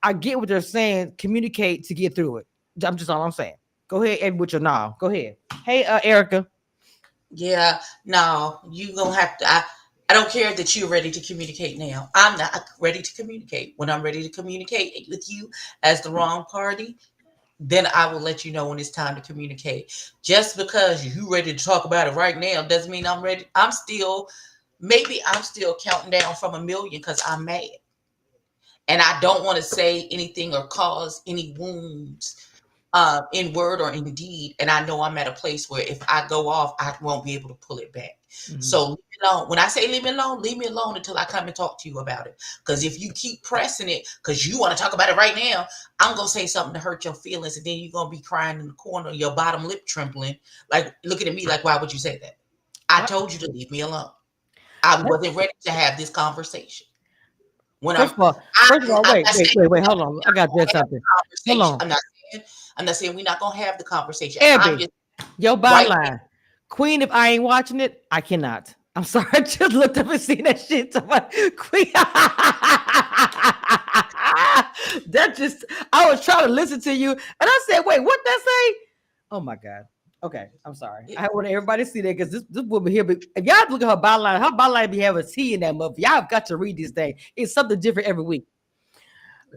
I get what they're saying. Communicate to get through it. I'm just all I'm saying. Go ahead, Ed, with your now. Go ahead. Hey, Erica. Yeah, no, you gonna have to. I don't care that you're ready to communicate now. I'm not ready to communicate. When I'm ready to communicate with you as the wrong party, then I will let you know when it's time to communicate. Just because you ready to talk about it right now doesn't mean I'm ready. Maybe I'm still counting down from a million because I'm mad and I don't want to say anything or cause any wounds in word or in deed. And I know I'm at a place where if I go off, I won't be able to pull it back. Mm-hmm. So leave me alone. When I say leave me alone until I come and talk to you about it. Because if you keep pressing it, because you want to talk about it right now, I'm gonna say something to hurt your feelings, and then you're gonna be crying in the corner, your bottom lip trembling, like looking at me like, why would you say that? I What? told you to leave me alone. I That, wasn't ready to have this conversation. When first of all, first of all, I'm wait, not wait, saying wait, we're wait. Hold on. I got to not say gonna have something. the Hold conversation. on, I'm not saying we're not gonna have the conversation. I'm Abby. just Your right byline, Queen. If I ain't watching it, I cannot. I'm sorry. I just looked up and seen that shit. Queen. That just. I was trying to listen to you, and I said, "Wait, what that say?" Oh my god. Okay, I'm sorry. there. I want everybody to see that because this woman here. But if y'all look at her byline be having T in that mother. Y'all have got to read this thing. It's something different every week.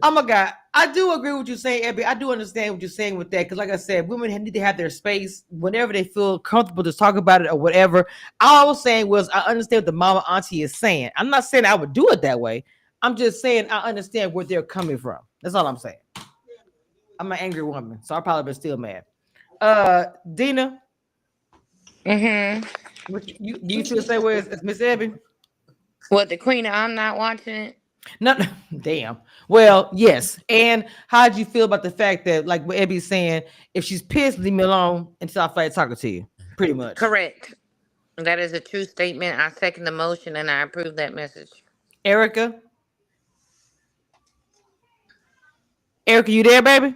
Oh my God, I do agree with you saying, Abby. I do understand what you're saying with that because, like I said, women need to have their space whenever they feel comfortable to talk about it or whatever. All I was saying was I understand what the mama auntie is saying. I'm not saying I would do it that way. I'm just saying I understand where they're coming from. That's all I'm saying. I'm an angry woman, so I probably been still mad. Dina, Mm-hmm. what you do you feel the same way as Miss Abby? What, the Queen? I'm not watching it. No, damn. Well, yes. And how would you feel about the fact that, like what Abby's saying, if she's pissed, leave me alone until I feel like talking to you? Pretty much. Correct. That is a true statement. I second the motion and I approve that message. Erica, Erica, you there, baby?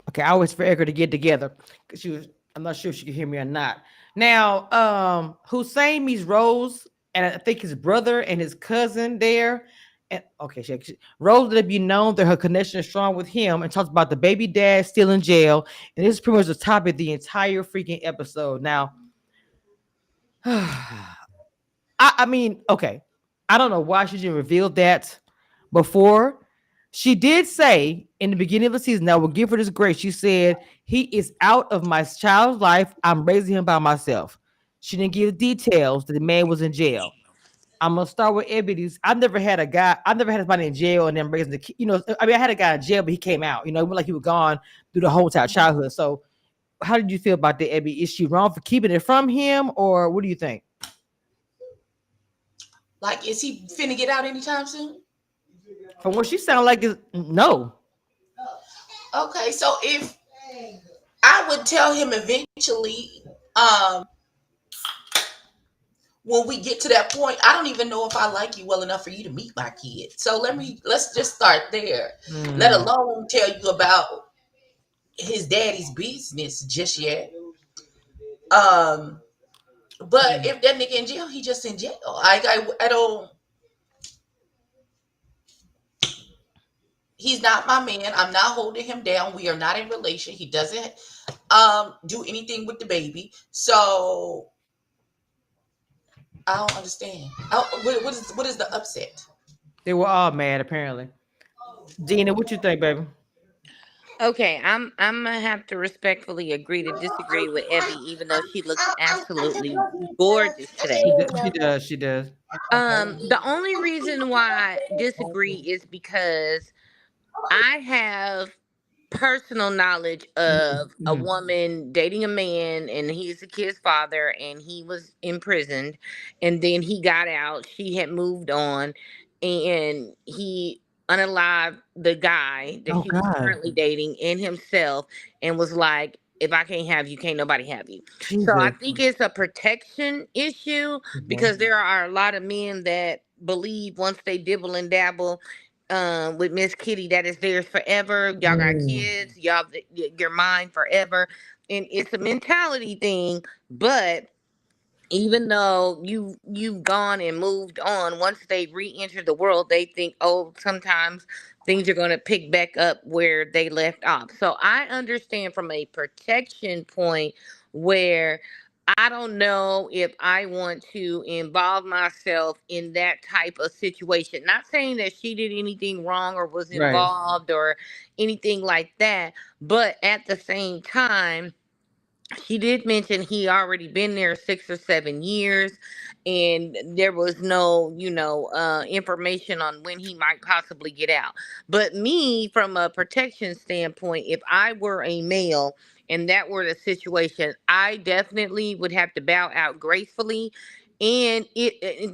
Okay, I always for Erica to get together because she was. I'm not sure if she can hear me or not. Now, Hussein meets Rose, and I think his brother and his cousin there. And okay, Rose let it be known that her connection is strong with him, and talks about the baby dad still in jail. And this is pretty much the topic of the entire freaking episode. Now, I mean, okay, I don't know why she didn't reveal that before. She did say in the beginning of the season, I will give her this grace. She said, he is out of my child's life. I'm raising him by myself. She didn't give details that the man was in jail. I'm gonna start with Ebony's. I've never had somebody in jail and then raising the kid. I mean, I had a guy in jail, but he came out. It went like he was gone through the whole entire childhood. So, how did you feel about that, Ebony? Is she wrong for keeping it from him, or what do you think? Like, is he finna get out anytime soon? From what she sounded like, is no. Okay, so if I would tell him eventually, um, when we get to that point, I don't even know if I like you well enough for you to meet my kid. So let's just start there. Let Hmm. alone tell you about his daddy's business just yet. Um, but if that nigga in jail, he just in jail. I don't. He's not my man. I'm not holding him down. We are not in relation. He doesn't do anything with the baby. So I don't understand. What is the upset? They were all mad apparently. Dina, what you think, baby? Okay, I'm gonna have to respectfully agree to disagree with Evie, even though she looks absolutely gorgeous today. She does. She does. The only reason why I disagree is because I have personal knowledge of a Mhm. woman dating a man and he's a kid's father and he was imprisoned and then he got out. She had moved on and he unalived the guy that Oh she was God, currently dating and himself and was like, if I can't have you, can't nobody have you. So I Jesus. think it's a protection issue because Mhm. there are a lot of men that believe once they dibble and dabble with Miss Kitty that is theirs forever. Y'all got Mm. kids, you're mine forever. And it's a mentality thing, but even though you've gone and moved on, once they re-enter the world, they think, oh, sometimes things are going to pick back up where they left off. So I understand from a protection point where I don't know if I want to involve myself in that type of situation. Not saying that she did anything wrong or was Right. involved or anything like that, but at the same time, she did mention he already been there 6 or 7 years, and there was no, information on when he might possibly get out. But me, from a protection standpoint, if I were a male and that were the situation, I definitely would have to bow out gracefully. And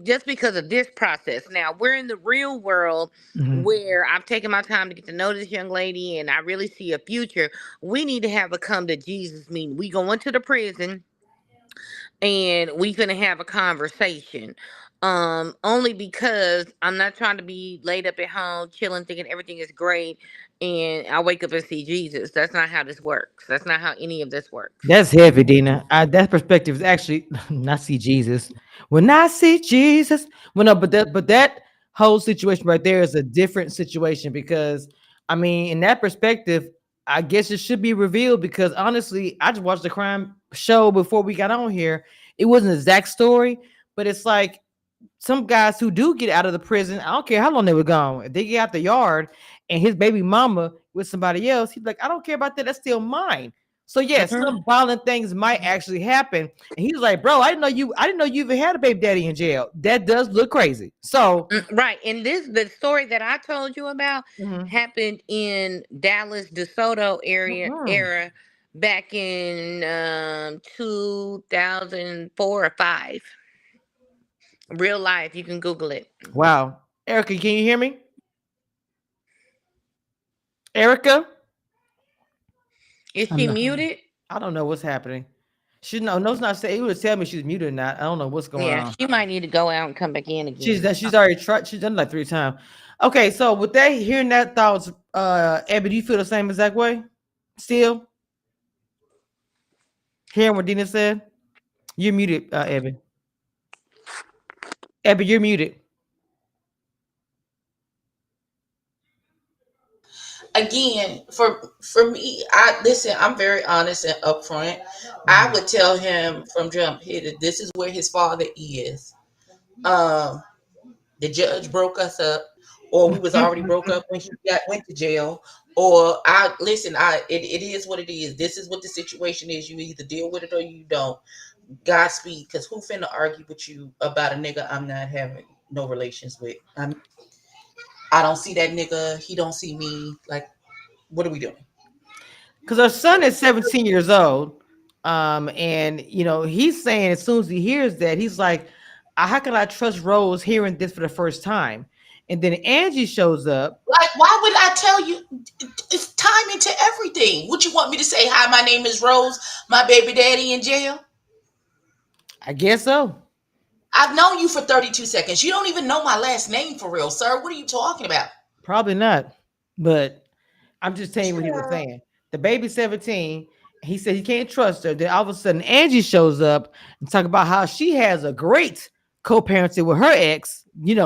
just because of this process. Now we're in the real world Mhm. where I've taken my time to get to know this young lady, and I really see a future. We need to have a come to Jesus meeting. We go into the prison and we gonna have a conversation. Only because I'm not trying to be laid up at home, chilling, thinking everything is great, and I wake up and see Jesus. That's not how this works. That's not how any of this works. That's heavy, Dina. That perspective is actually not see Jesus. When I see Jesus, well, no, but that whole situation right there is a different situation because I mean, in that perspective, I guess it should be revealed because honestly, I just watched the crime show before we got on here. It wasn't an exact story, but it's like some guys who do get out of the prison, I don't care how long they were gone. If they get out the yard and his baby mama with somebody else, he's like, I don't care about that. That's still mine. So yes, Mhm. some violent things might actually happen. And he's like, bro, I didn't know you even had a baby daddy in jail. That does look crazy. So Right. And the story that I told you about mhm. happened in Dallas, DeSoto Mhm. era back in 2004 or 5. Real life. You can Google it. Wow. Erica, can you hear me? Erica? Is I'm she not. muted? I don't know what's happening. She no, it's not saying. He would tell me she's muted or not. I don't know what's going Yeah, on. she might need to go out and come back in again. She's already tried. She's done it like 3 times. Okay, so with that, hearing that thoughts, Abby, do you feel the same exact way? Still hearing what Dina said. You're muted, Abby. Abby, you're muted. Again, for me, I listen. I'm very honest and upfront. I Mhm. would tell him from jump here that this is where his father is. Um, the judge broke us up, or we was already broke up when he went to jail. Or I listen. It is what it is. This is what the situation is. You either deal with it or you don't. Godspeed, because who finna argue with you about a nigga I'm not having no relations with? I don't see that nigga. He don't see me. Like, what are we doing? Because our son is 17 years old, and he's saying as soon as he hears that, he's like, "How can I trust Rose hearing this for the first time?" And then Angie shows up. Like, why would I tell you? It's timing to everything. What you want me to say? Hi, my name is Rose. My baby daddy in jail. I guess so. I've known you for 32 seconds. You don't even know my last name for real, sir. What are you talking about? Probably not, but I'm just telling you what he was Child. saying. The baby's 17. He said he can't trust her. Then all of a sudden, Angie shows up and talk about how she has a great co-parenting with her ex,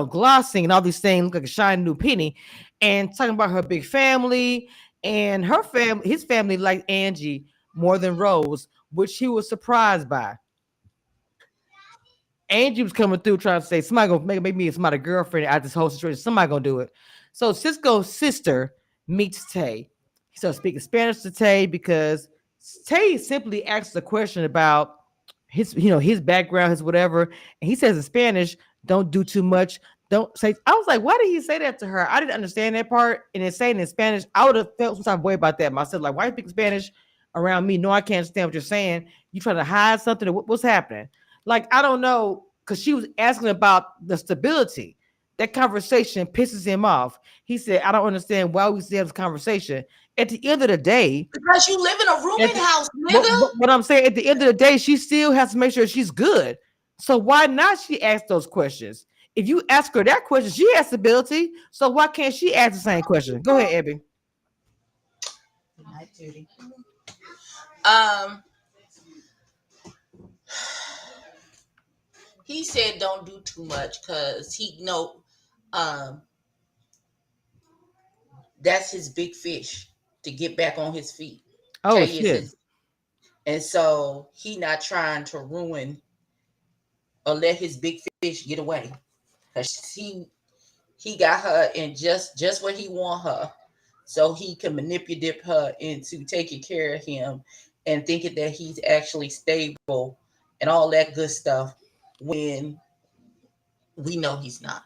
glossing and all these things, look like a shiny new penny, and talking about her big family and her family, his family liked Angie more than Rose, which he was surprised by. Angie was coming through trying to say somebody gonna make me somebody girlfriend out of this whole situation. Somebody gonna do it. So Cisco's sister meets Tay. He starts speaking Spanish to Tay because Tay simply asks a question about his background, his whatever, and he says in Spanish, "Don't do too much. Don't say." I was like, why did he say that to her? I didn't understand that part, and then saying in Spanish, I would have felt some type of way about that myself. Like, why you speak Spanish around me? No, I can't understand what you're saying. You trying to hide something? What's happening? Like, I don't know, because she was asking about the stability. That conversation pisses him off. He said, I don't understand why we still have this conversation. At the end of the day, Because you live in a at rooming the, house, what, nigga. what I'm saying, at the end of the day, she still has to make sure she's good. So why not she ask those questions? If you ask her that question, she has stability. So why can't she ask the same question? Go ahead, Abby. Good night, Judy. Um, he said don't do too much because he know um that's his big fish to get back on his feet. Oh Tay is shit. his, and so he not trying to ruin or let his big fish get away because he got her in just where he want her, so he can manipulate her into taking care of him and thinking that he's actually stable and all that good stuff when we know he's not.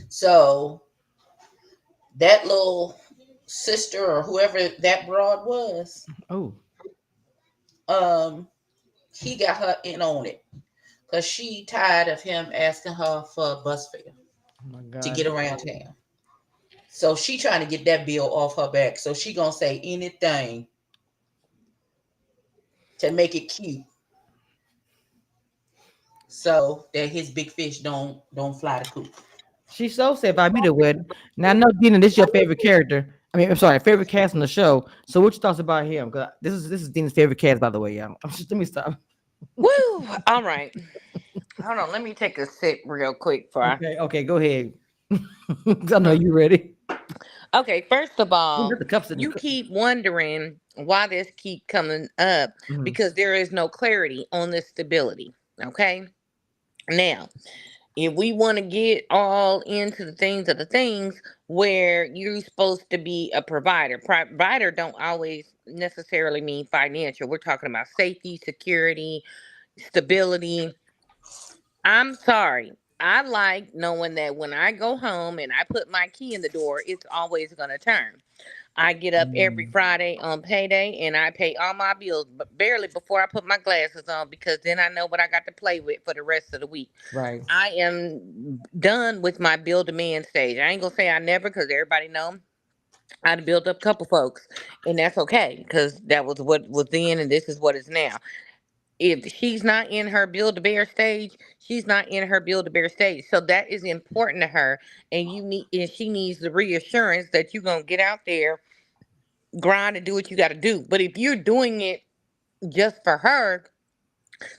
So that little sister or whoever that broad was, Oh, um, he got her in on it because she tired of him asking her for a bus fare oh my to god. get around town. So she trying to get that bill off her back. So she gonna say anything to make it cute, so that his big fish don't fly the coop. She's so sad about me to win. Now I know Dina, this is your favorite character. I mean, I'm sorry, favorite cast on the show. So what you thoughts about him? Because this is Dina's favorite cast, by the way. Yeah, let me stop. Woo! All right. Hold on. Let me take a sip real quick for. Okay, okay, go ahead. I know you ready. Okay, first of Ooh, all, let the cups in the you cup. keep wondering why this keep coming up Mhm. because there is no clarity on this stability. Okay? Now, if we want to get all into the things where you're supposed to be a provider. Provider don't always necessarily mean financial. We're talking about safety, security, stability. I'm sorry. I like knowing that when I go home and I put my key in the door, it's always going to turn. I get up every Mm, Friday on payday and I pay all my bills, but barely before I put my glasses on because then I know what I got to play with for the rest of the week. right. I am done with my bill demand stage. I ain't gonna say I never, because everybody know I done built up a couple folks, and that's okay because that was what was then, and this is what is now. If she's not in her build to bear stage, she's not in her build to bear stage. So that is important to her, and she needs the reassurance that you're gonna get out there, grind, and do what you got to do. But if you're doing it just for her,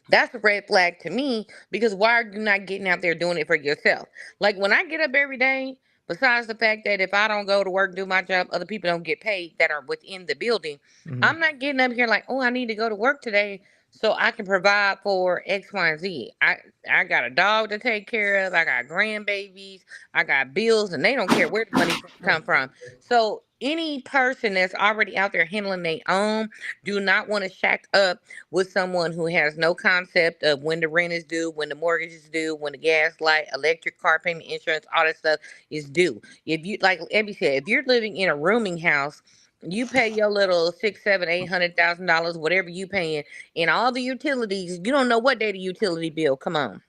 that's a red flag to me because why are you not getting out there doing it for yourself? Like when I get up every day, besides the fact that if I don't go to work, do my job, other people don't get paid that are within the building, Mhm. I'm not getting up here like, oh, I need to go to work today so I can provide for X, Y, and Z. I got a dog to take care of, I got grandbabies, I got bills, and they don't care where the money's gonna come from. So any person that's already out there handling their own do not want to shack up with someone who has no concept of when the rent is due, when the mortgage is due, when the gas, light, electric, car payment, insurance, all that stuff is due. If you like Abby said, if you're living in a rooming house, you pay your little six, seven, $800,000, whatever you paying, and all the utilities. You don't know what day the utility bill come on.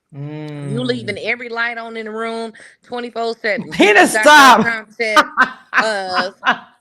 You Mm. leaving every light on in the room 24/7. You Tina, don't got no stop. concept of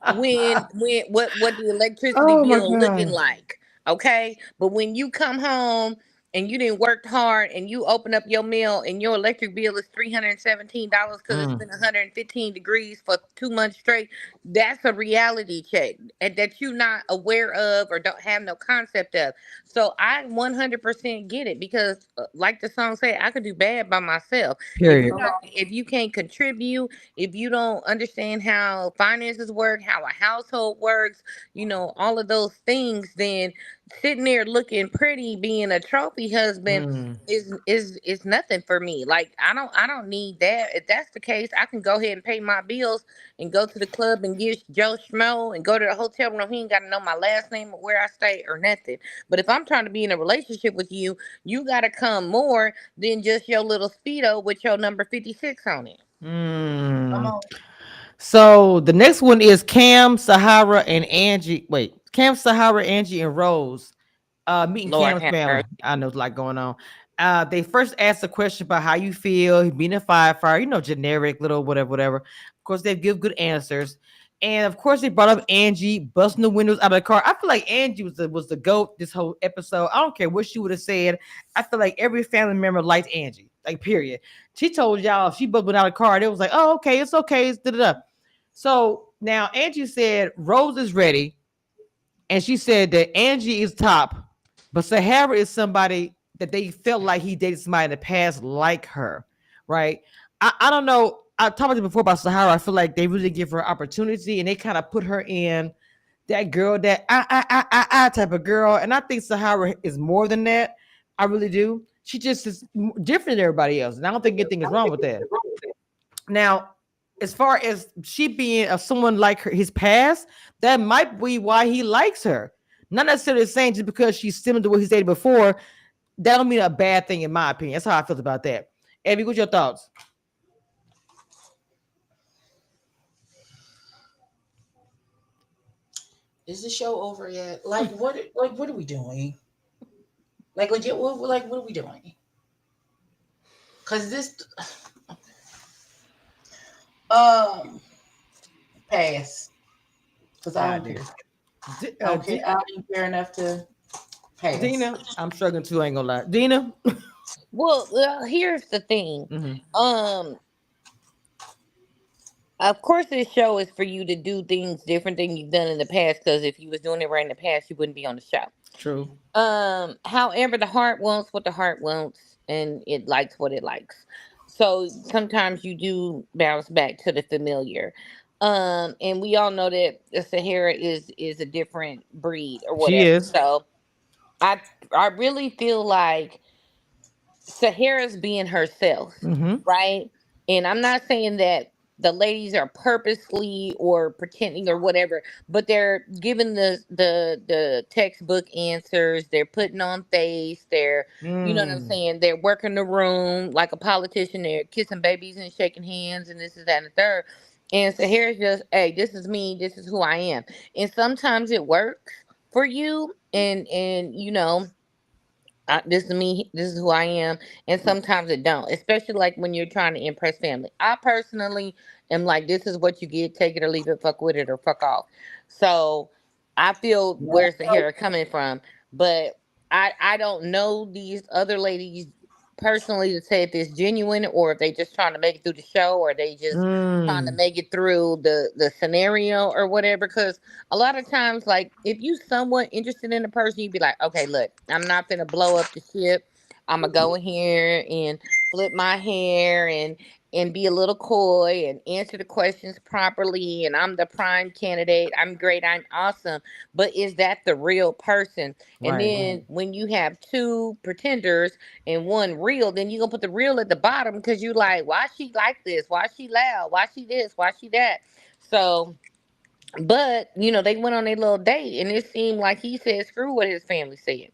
when what the electricity Oh my bill looking god. like. Okay, but when you come home and you didn't work hard and you open up your mail and your electric bill is $317 because it's Mm. been 115 degrees for 2 months straight, that's a reality check and that you not aware of or don't have no concept of. So I 100% get it because, like the song say, I could do bad by myself. Period. If you can't contribute, if you don't understand how finances work, how a household works, all of those things, then sitting there looking pretty, being a trophy husband Mm. is nothing for me. Like I don't need that. If that's the case, I can go ahead and pay my bills and go to the club and get Joe Schmo and go to the hotel room. He ain't got to know my last name or where I stay or nothing. But if I'm trying to be in a relationship with you, you got to come more than just your little speedo with your number 56 on it. Come Mm. on. So the next one is Cam, Sahara, and Angie. Wait, Cam, Sahara, Angie, and Rose. Meeting Lord Cam's have family. mercy. I know it's a lot going on. They first asked a question about how you feel being a firefighter, generic little whatever, whatever. Of course, they give good answers. And of course, they brought up Angie busting the windows out of the car. I feel like Angie was the goat this whole episode. I don't care what she would have said. I feel like every family member liked Angie. Like, period. She told y'all if she busted out of the car. It was like, oh, okay, it's okay. It's da-da-da. So now Angie said Rose is ready, and she said that Angie is top, but Sahara is somebody. that they felt like he dated somebody in the past like her, right? I don't know. I talked about it before about Sahara. I feel like they really give her opportunity and they kind of put her in that girl that I type of girl. And I think Sahara is more than that. I really do. She just is different than everybody else. And I don't think anything is wrong with that. Now, as far as she being someone like her, his past, that might be why he likes her. Not necessarily saying just because she's similar to what he's dated before, that don't mean a bad thing in my opinion. That's how I feel about that. Abby, what's your thoughts? Is the show over yet? Like what are we doing? What are we doing? Cause this um pass. Cause I Ah, don't care. dear. I don't care. I don't even care enough to pass. Dina, I'm struggling too. I ain't gonna lie. Dina. Well, here's the thing. Mm-hmm. Um, of course, this show is for you to do things different than you've done in the past. Because if you was doing it right in the past, you wouldn't be on the show. True. However, the heart wants what the heart wants, and it likes what it likes. So sometimes you do bounce back to the familiar. And we all know that the Sahara is a different breed or She whatever. is. So I I really feel like Sahara's being herself, Mm-hmm. right? And I'm not saying that the ladies are purposely or pretending or whatever, but they're giving the textbook answers. They're putting on face. They're, you know what I'm Mm. saying? They're working the room like a politician. They're kissing babies and shaking hands and this is that and the third. And Sahara's just, hey, this is me. This is who I am. And sometimes it works for you, and this is me, this is who I am, and sometimes it don't, especially like when you're trying to impress family. I personally am like, this is what you get, take it or leave it, fuck with it or fuck off. So I feel where's the hair coming from, but I don't know these other ladies personally to say if it's genuine or if they just trying to make it through the show or they just trying to Mm. make it through the scenario or whatever. Because a lot of times, like if you somewhat interested in a person, you'd be like, okay, look, I'm not gonna blow up the ship. I'm gonna go in here and flip my hair and be a little coy and answer the questions properly. And I'm the prime candidate. I'm great. I'm awesome. But is that the real person? And Right. then when you have two pretenders and one real, then you gonna put the real at the bottom because you like, why she like this? Why she loud? Why she this? Why she that? So but they went on a little date, and it seemed like he said, "Screw what his family said."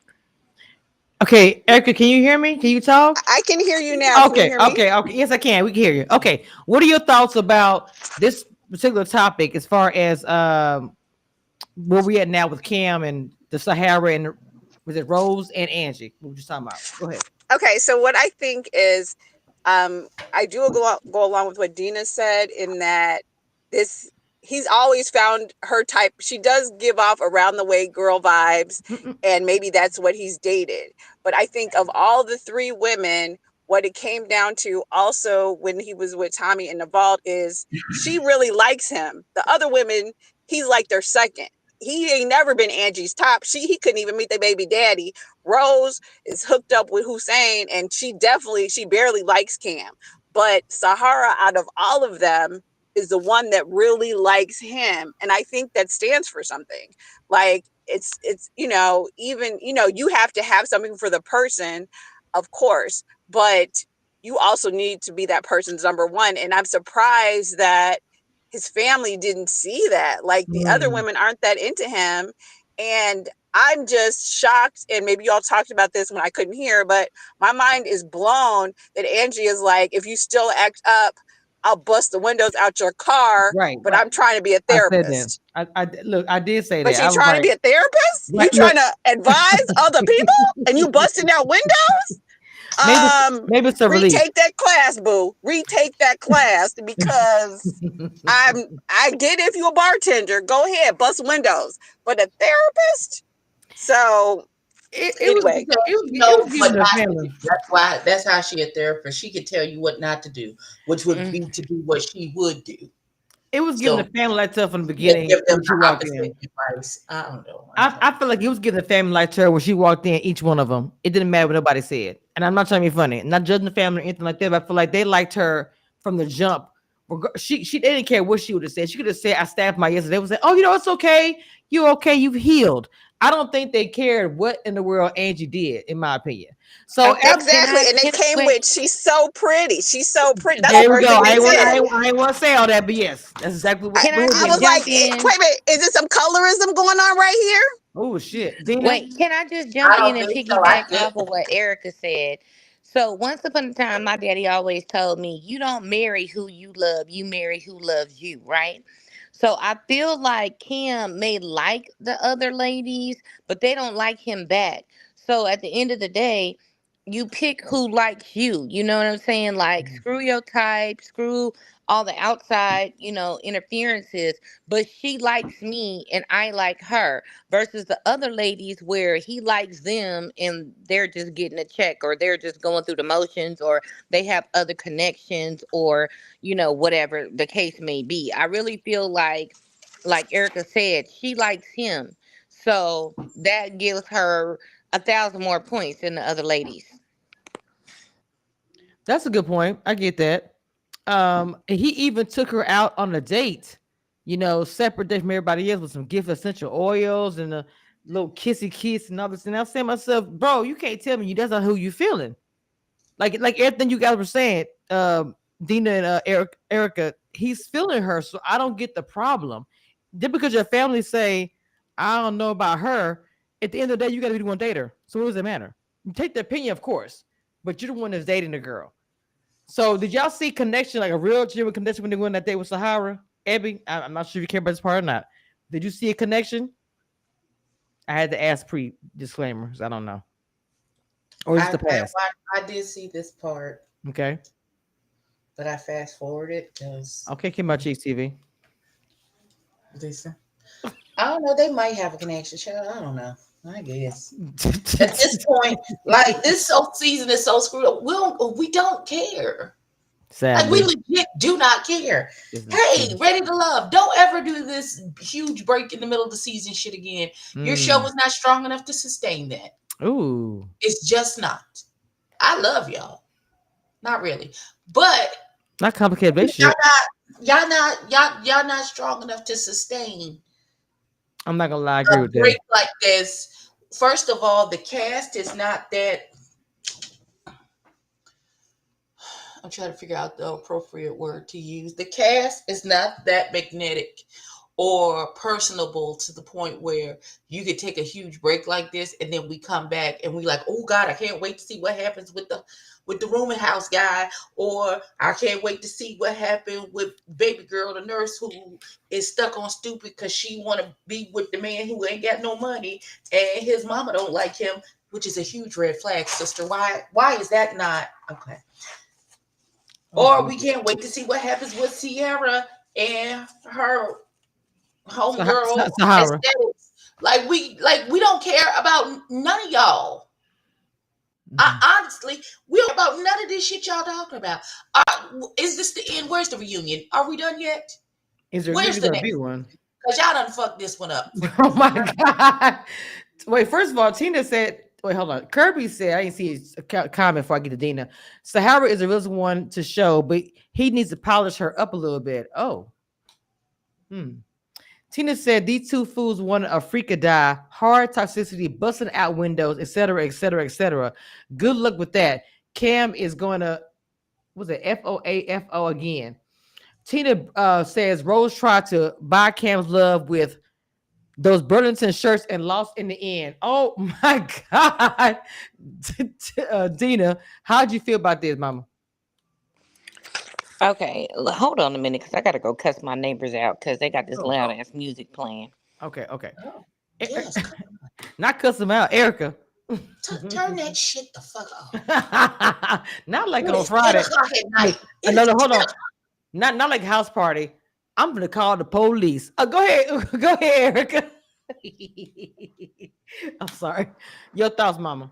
Okay, Erica, can you hear me? Can you talk? I can hear you now. Can you Okay, hear me? okay, okay. Yes, I can. We can hear you. Okay. What are your thoughts about this particular topic as far as where we at now with Cam and the Sahara and was it Rose and Angie? What were you just talking about? Go ahead. Okay, so what I think is, I do go along with what Dina said in that this he's always found her type. She does give off around the way girl vibes, Mm-mm. and maybe that's what he's dated. But I think of all the three women, what it came down to also when he was with Tommy in the vault is she really likes him. The other women, he's like their second. He ain't never been Angie's top. He couldn't even meet their baby daddy. Rose is hooked up with Hussein, and she barely likes Cam. But Sahara, out of all of them, is the one that really likes him, and I think that stands for something. Like it's even you have to have something for the person, of course, but you also need to be that person's number one. And I'm surprised that his family didn't see that. Like the other Mm. women aren't that into him, and I'm just shocked, and maybe y'all talked about this when I couldn't hear, but my mind is blown that Angie is like, if you still act up, I'll bust the windows out your car, Right. but I'm trying to be a I said that. therapist. I look. I did say But that. I you was trying to like, be a therapist? You right. trying Look, to advise other people and you busting out windows? maybe maybe it's a relief. Retake that class, boo. Retake that class because I get if you're a bartender, go ahead, bust windows. But a therapist? So It was anyway, Because it was but giving the not to family. do. That's how she a therapist. She could tell you what not to do, which would Mm. be to do what she would do. It was giving the So family like tough from the yeah, beginning give them when she the walked opposite in. advice. I don't know. I I feel like it was giving the family like to her when she walked in, each one of them. It didn't matter what nobody said. And I'm not trying to be funny, not judging the family or anything like that, but I feel like they liked her from the jump. She they didn't care what she would have said. She could have said, I stabbed my yesterday. They would say, oh, it's okay. You're okay. You've healed. I don't think they cared what in the world Angie did, in my opinion. So Okay, Exactly. And they can I came wait? with, she's so pretty. She's so pretty. That's the there we first go. thing they said. I ain't want to say all that, but yes, that's exactly what, Can I what it I just was did. jump like, in? wait a minute, is there some colorism going on right here? Oh shit, Dina. Wait, can I just I jump in don't and think so. I piggyback did. off of what Erica said? So once upon a time, my daddy always told me, you don't marry who you love, you marry who loves you, right? So I feel like Kim may like the other ladies, but they don't like him back. So at the end of the day, you pick who likes you. You know what I'm saying? Like screw your type, screw all the outside, interferences, but she likes me and I like her versus the other ladies where he likes them and they're just getting a check or they're just going through the motions or they have other connections or whatever the case may be. I really feel like Erica said, she likes him, so that gives her 1,000 more points than the other ladies. That's a good point. I get that. And he even took her out on a date, separate date from everybody else with some gift essential oils and a little kissy kiss and all this. And I say to myself, bro, you can't tell me that's not who you feeling. Like everything you guys were saying, Dina and Erica, he's feeling her. So I don't get the problem. Just because your family say, I don't know about her, at the end of the day, you got to be the one date her. So what does it matter? You take the opinion, of course, but you're the one that's dating the girl. So did y'all see connection, like a real genuine connection when they went on that date with Sahara? Ebby, I'm not sure if you care about this part or not. Did you see a connection? I had to ask pre disclaimers. I don't know. Or is it the past? I did see this part, Okay. but I fast forwarded because Okay, came out Cheeks TV. listen, I don't know. They might have a connection. Child, I don't know. I guess at this point, like this season is so screwed up. We don't care. Like we Sadly. legit do not care. This is Hey, true. ready to love. Don't ever do this huge break in the middle of the season shit again. Your show Mm. was not strong enough to sustain that. Ooh. It's just not. I love y'all. Not really. But Not complicated y'all relationship. not y'all not strong enough to sustain I'm not gonna lie, I a agree with that. break like this. First of all, the cast is not that. I'm trying to figure out the appropriate word to use. The cast is not that magnetic or personable to the point where you could take a huge break like this and then we come back and we like, oh God, I can't wait to see what happens with the rooming house guy, or I can't wait to see what happened with baby girl, the nurse who is stuck on stupid because she want to be with the man who ain't got no money and his mama don't like him, which is a huge red flag, sister. Why is that not okay? Oh, Or we Jesus. can't wait to see what happens with Sierra and her homegirl Sahara. aesthetics. Like we don't care about none of y'all. Mhm. Honestly, we don't care about none of this shit y'all talking about. Is this the end? Where's the reunion? Are we done yet? Is there Where's really the gonna be next? one? Because y'all done fucked this one up. Oh my God. Wait, first of all, Tina said, wait, hold on. Kirby said, I didn't see his comment before I get to Dina. Sahara is the real one to show, but he needs to polish her up a little bit. Oh. Hmm. Tina said these two fools wanted a freak or die, hard toxicity, busting out windows, etc., etc., etc. Good luck with that. Cam is going to, was it FOAFO again? Tina says Rose tried to buy Cam's love with those Burlington shirts and lost in the end. Oh my God. Dina, how'd you feel about this, mama? Okay, hold on a minute because I got to go cuss my neighbors out because they got this Oh, loud ass music playing. okay, okay. Oh, yes. Not cuss them out, Erica. Turn that shit the fuck off. Not like It on is 10 Friday. o'clock at night. It No, is no, hold 10 on. Not like house party. I'm gonna call the police. Go ahead, go ahead, Erica. I'm sorry. Your thoughts, mama.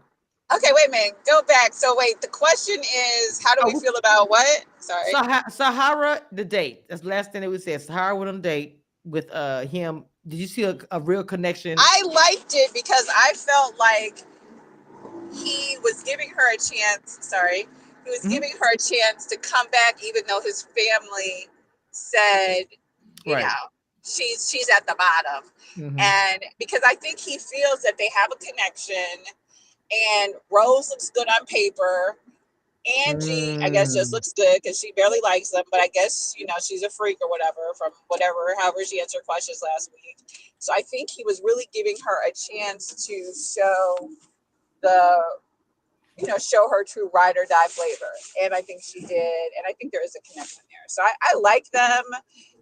Okay, wait a minute. Go back. So wait, the question is, how do we Oh, feel about what? Sorry. Sahara, the date. That's the last thing that we said. Sahara went on a date with him. Did you see a real connection? I liked it because I felt like he was giving her a chance. Sorry, he was Mhm. giving her a chance to come back, even though his family said, you Right. know, she's at the bottom, Hmm. and because I think he feels that they have a connection, and Rose looks good on paper. Angie, I guess, just Mm. looks good because she barely likes them, but I guess, she's a freak or whatever from whatever, however she answered questions last week. So I think he was really giving her a chance to show the, show her true ride or die flavor. And I think she did. And I think there is a connection there. So I like them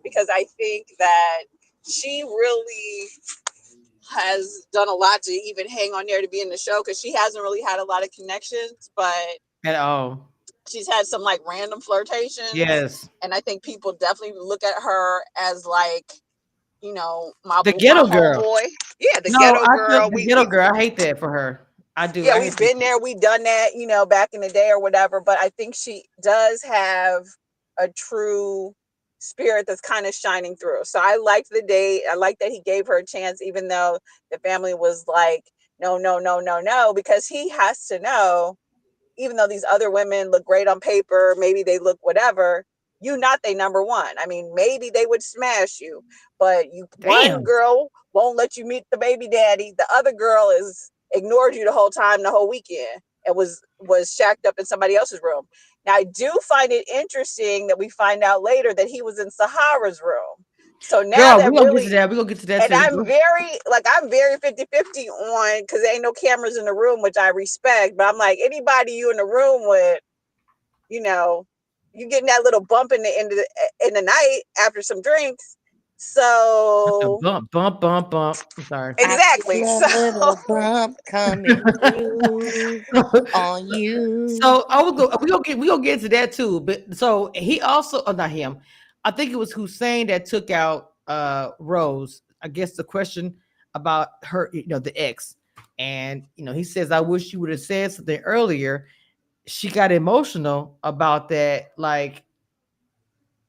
because I think that she really has done a lot to even hang on there to be in the show because she hasn't really had a lot of connections, but At all. she's had some like random flirtations. Yes. And I think people definitely look at her as like, my The my ghetto girl. homeboy. Yeah, the No, ghetto I feel girl. the ghetto girl. I hate that for her. I do. Yeah, I hate we've that. been there, we've done that, back in the day or whatever. But I think she does have a true spirit that's kind of shining through. So I liked the date. I like that he gave her a chance, even though the family was like, no, no, no, no, no, because he has to know, even though these other women look great on paper, maybe they look whatever, you not they number one. I mean, maybe they would smash you, but one Damn. girl won't let you meet the baby daddy. The other girl is ignored you the whole time, the whole weekend, and was shacked up in somebody else's room. Now I do find it interesting that we find out later that he was in Sahara's room. So now Girl, that we're gonna get to really, that. We're gonna get to that and too. I'm very 50-50 on, because there ain't no cameras in the room, which I respect, but I'm like, anybody you in the room with, you know you getting that little bump in the end of in the night after some drinks. A So bump, bump, bump, bump. I'm sorry. I exactly. feel a So little bump coming through on you. So I will go. We gonna get to that too. But so he also, oh, not him. I think it was Hussein that took out Rose. I guess the question about her, the ex, and he says, "I wish you would have said something earlier." She got emotional about that. Like,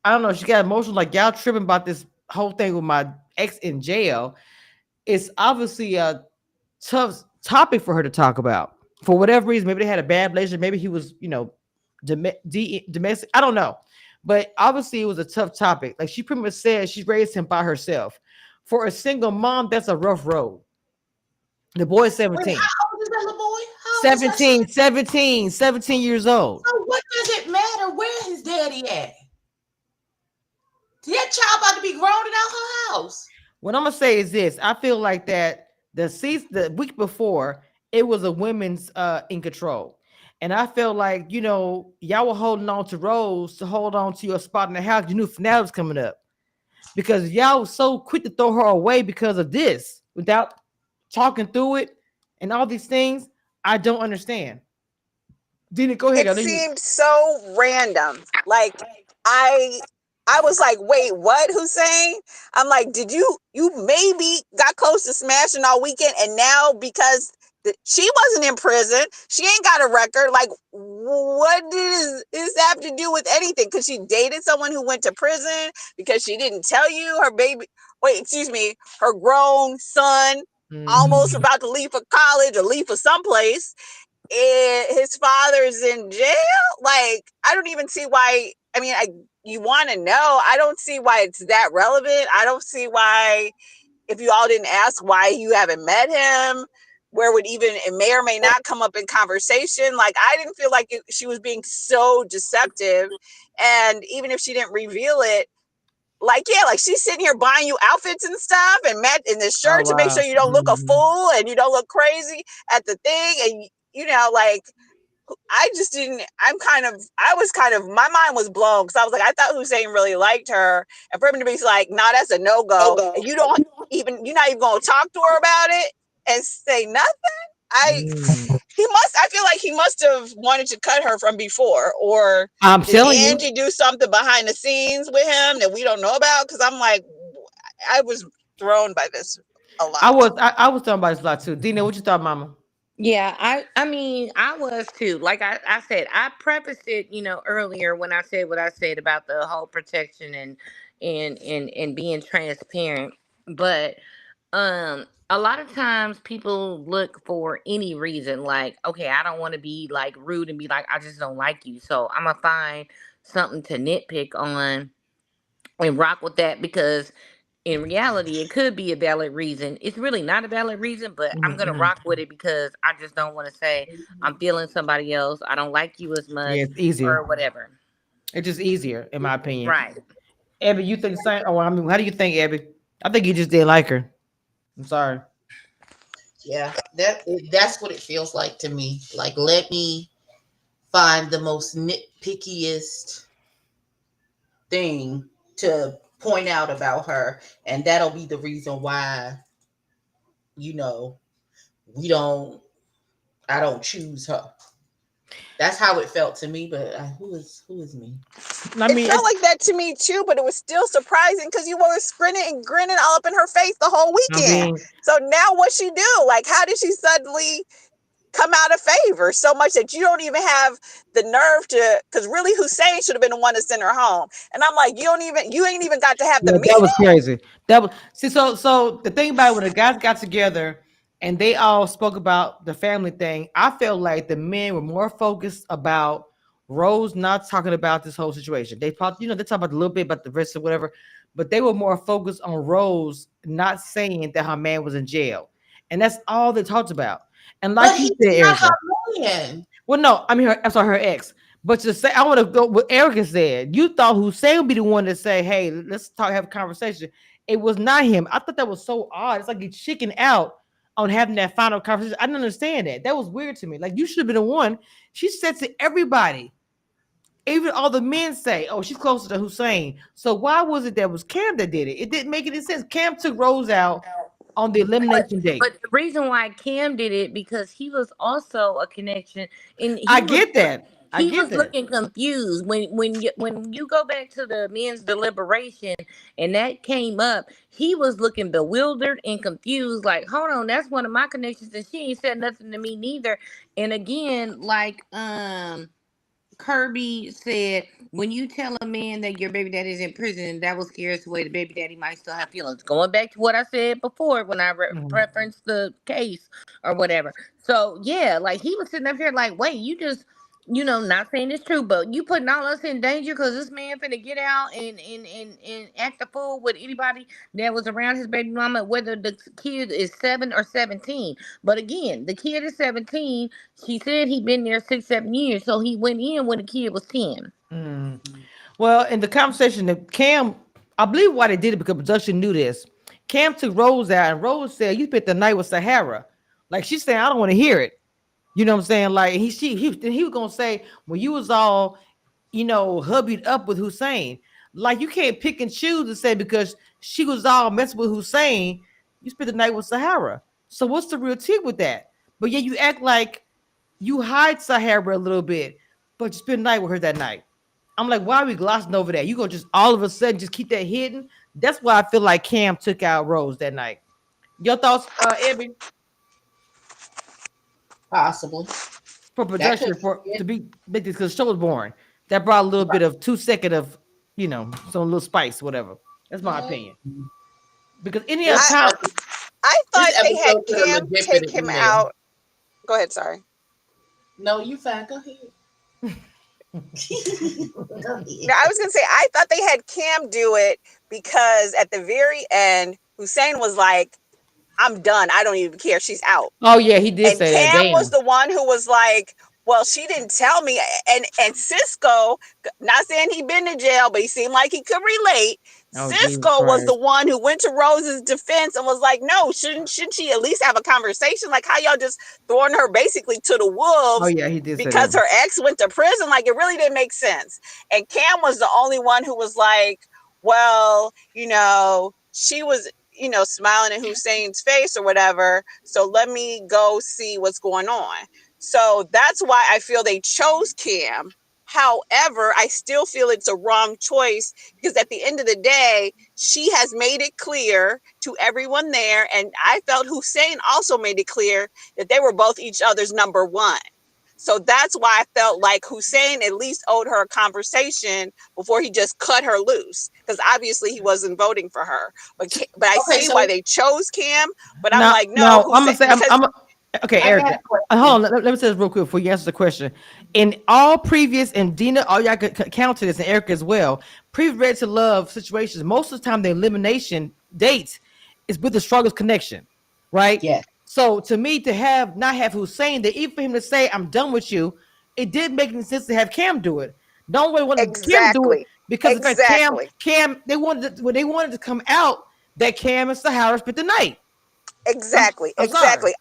I don't know. She got emotional. Like, y'all tripping about this whole thing with my ex in jail. It's obviously a tough topic for her to talk about for whatever reason. Maybe they had a bad relationship. Maybe he was, domestic. I don't know, but obviously it was a tough topic. Like, she pretty much said she raised him by herself. For a single mom, that's a rough road. The boy is Wait, 17. how old is that little boy? How old is her son? 17, 17, 17 years old. So what does it matter where his daddy at? That child about to be grown and out her house. What I'm gonna say is this: I feel like that the week before it was a women's in control, and I felt like y'all were holding on to Rose to hold on to your spot in the house. You knew finale was coming up because y'all was so quick to throw her away because of this without talking through it and all these things. I don't understand. Dina, go ahead. it I know you. seemed so random. Like I I was like, wait, what? Hussein? I'm like, did you maybe got close to smashing all weekend, and now because she wasn't in prison, she ain't got a record. Like, what does this have to do with anything? Because she dated someone who went to prison, because she didn't tell you her baby. Wait, excuse me, her grown son almost Mhm. about to leave for college or leave for someplace, and his father's in jail. Like, I don't even see why. I mean, you want to know. I don't see why it's that relevant. I don't see why, if you all didn't ask why you haven't met him, where would even it may or may not come up in conversation. Like, I didn't feel like she was being so deceptive. And even if she didn't reveal it, like, yeah, like she's sitting here buying you outfits and stuff and met in this Oh shirt to make wow. sure you don't look a Mhm. fool and you don't look crazy at the thing. And like, I just didn't. I was kind of, my mind was blown because I was like, I thought Hussein really liked her, and for him to be like, nah, that's a no go, and you're not even gonna talk to her about it and say nothing. I Mm. I feel like he must have wanted to cut her from before, or I'm did telling you. Angie do something behind the scenes with him that we don't know about? Because I'm like, I was thrown by this a I lot. was I was talking about this a lot too. Dina, what you thought, Mama? Yeah, I mean, I was too. Like I said, I prefaced it, earlier when I said what I said about the whole protection and being transparent. But a lot of times people look for any reason, like, okay, I don't want to be like rude and be like, I just don't like you. So I'm gonna find something to nitpick on and rock with that, because in reality it could be a valid reason. It's really not a valid reason, but I'm gonna Mm-hmm. rock with it because I just don't want to say I'm feeling somebody else, I don't like you as Yeah, much, it's easier. or whatever. It's just easier, in my opinion. Right. Abby, you think the same? Oh, I mean, how do you think, Abby? I think you just didn't like her. I'm sorry. Yeah, that's what it feels like to me. Like, let me find the most nitpickiest thing to point out about her, and that'll be the reason why, you know, we don't I don't choose her. That's how it felt to me. But who is me? I It mean, felt like that to me too, but it was still surprising because you were grinning and grinning all up in her face the whole I weekend. mean, So now what she do? Like, how did she suddenly come out of favor so much that you don't even have the nerve to? Because really, Hussein should have been the one to send her home. And I'm like, you ain't even got to have the yeah, that was meeting. crazy. That was see. So the thing about it, when the guys got together and they all spoke about the family thing, I felt like the men were more focused about Rose not talking about this whole situation. They probably, they talk about a little bit about the risk or whatever, but they were more focused on Rose not saying that her man was in jail, and that's all they talked about. And like But you he's said, not Erica. her man. Well, no, I mean I'm sorry, her ex. But to say, I want to go what Erica said. You thought Hussein would be the one to say, "Hey, let's talk, have a conversation." It was not him. I thought that was so odd. It's like he chicken out on having that final conversation. I didn't understand that. That was weird to me. Like you should have been the one. She said to everybody, even all the men say, "Oh, she's closer to Hussein." So why was it that was Cam that did it? It didn't make any sense. Cam took Rose out on the But elimination date. but the reason why Cam did it, because he was also a connection, and I get that. I he get was that. looking confused when you go back to the men's deliberation and that came up. He was looking bewildered and confused, like, hold on, that's one of my connections, and she ain't said nothing to me neither. And again, like Kirby said, when you tell a man that your baby daddy is in prison, that will scare us away. The baby daddy might still have feelings. Going back to what I said before when I Mhm. referenced the case or whatever. So, yeah, like he was sitting up here like, wait, you just, not saying it's true, but you putting all us in danger because this man finna get out and act a fool with anybody that was around his baby mama, whether the kid is 7 or 17. But again, the kid is 17. She said he been there 6, 7 years, so he went in when the kid was 10. Mm. Well, in the conversation that Cam, I believe why they did it because production knew this. Cam took Rose out, and Rose said, "You spent the night with Sahara." Like she's saying, "I don't want to hear it." You know what I'm saying? Like he was gonna say when you was all, hubbied up with Hussein. Like you can't pick and choose and say because she was all messing with Hussein, you spent the night with Sahara. So what's the real tea with that? But yeah, you act like you hide Sahara a little bit, but you spend the night with her that night. I'm like, why are we glossing over that? You gonna just all of a sudden just keep that hidden? That's why I feel like Cam took out Rose that night. Your thoughts, Ebby, Possibly. for That could production for be to it. be make this because the show was boring. That brought a little bit of 2 second of some little spice, whatever. That's my Right. opinion. Because any other This I time, I this thought they had episode could have Cam legit been take an him email. out. Go ahead, sorry. No, you fine. Go ahead. Go No, ahead. I was gonna say I thought they had Cam do it because at the very end, Hussein was like, "I'm done. I don't even care. She's out." oh yeah, he did And say that. Cam was Damn. the one who was like, "Well, she didn't tell me." And Cisco, not saying he been to jail, but he seemed like he could relate. Oh Jesus Cisco was the Christ. one who went to Rose's defense and was like, "No, shouldn't she at least have a conversation? Like how y'all just throwing her basically to the Oh wolves yeah, he did say because that. her ex went to prison? Like it really didn't make sense." And Cam was the only one who was like, "Well, she was." Smiling in Hussein's face or whatever. So let me go see what's going on. So that's why I feel they chose Cam However, I still feel it's a wrong choice because at the end of the day, she has made it clear to everyone there. And I felt Hussein also made it clear that they were both each other's number one. So that's why I felt like Hussein at least owed her a conversation before he just cut her loose. Because obviously he wasn't voting for her. But I Okay, see why so they chose Cam. But I'm Now, like, no, now I'm gonna Hussein, say because okay, I got Erica. a question. Hold on. Let me say this real quick before you answer the question. In all previous, and Dina, all y'all could count to this, and Erica as well. Previous Ready to Love situations, most of the time the elimination dates is with the strongest connection, right? Yes. So to me, to have not have Hussein, that even for him to say I'm done with you, it did make any sense to have Cam do it. Don't really want Cam do it exactly, because in fact exactly. Cam, they wanted to come out that Cam and Sahara spent the night. I'm Exactly, I'm sorry. exactly.